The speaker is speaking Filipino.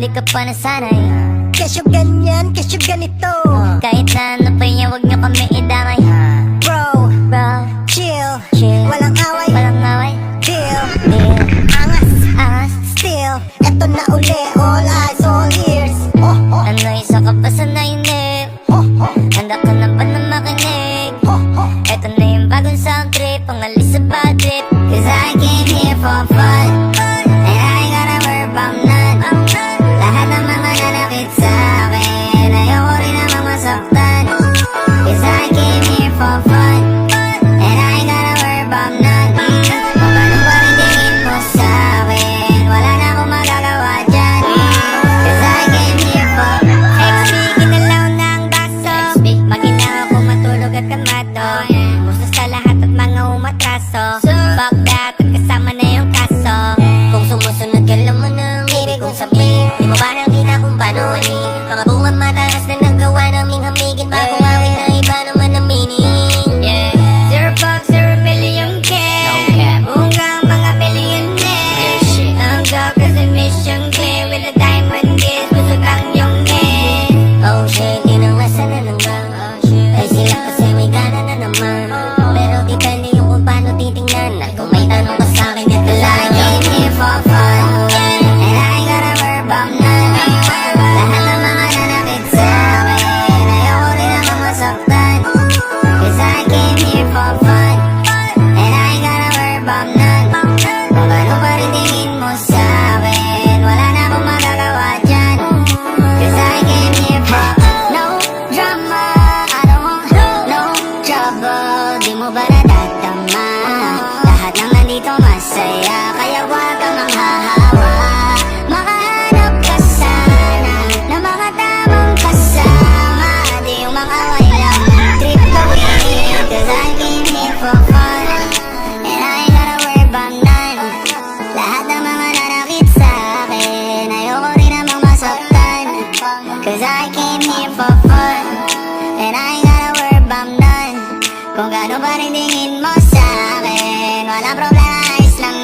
hindi ka pa nasanay. Kesyo ganyan, kesyo ganito. Kahit na ano pa yan, huwag nyo kami idamay. Bro, chill, walang away, deal, angas, still. Eto na uli, all eyes, all ears. Ano isa ka pa sa nainip? Handa ka na ba na makinig? Eto na yung bagong sound trip, pangalis sa bad trip. Cause I came here for fun, and I gotta work on none. Lahat ng mga nanakit sa akin, ayoko rin namang masaktan. Cause I came here for fun, and I gotta work on none. Kung ano ba rin tingin mo sa akin, wala na akong magagawa dyan. Cause I came here for XP, ginalaw ng baso. Maginaw ako matulog at kamato. Musta sa lahat at mga umatraso. Fuck that, at kasama na yung kaso. Kung sumusunod ka lang mo nang ibig kong sabihin, di mo ba nakita kung paano ulit? Mga bunga mataas na nagawa naming hamigin, bagong awit na iba naman ang meaning. Zero fuck, 0 million care. Hanggang mga millionaire. Ang job kasi mission clear with a diamond kiss, busog ang yung head. Oh shit, yun ang lasa na nanggang. Ay sila kasi may gana na naman. Pero di pwede yung kung paano titingnan. At kung may tanong ka sa'kin, ito lang. I came here for fun, and I gotta work on none. Lahat ng mga nanakit sa akin, ayoko rin namang masaktan. Cause I came here for fun, and I gotta work on none. Kung ano pa rin tingin mo sa akin, wala na akong magagawa dyan. Cause I came here for no drama. I don't want no trouble. Di mo ba nadadama? Lahat ng nandito masaya, kaya wag kang manghahawa. Makahanap ka sana ng mga tamang kasama, di yung mga walang trip gawin. Cause I came here for fun, and I gotta work on none. Lahat ng mga nanakit sa akin, ayoko rin namang masaktan. Cause I came here for fun, and I gotta work on none. Kung gaano ba rin tingin mo sa akin, walang problema, ayos lang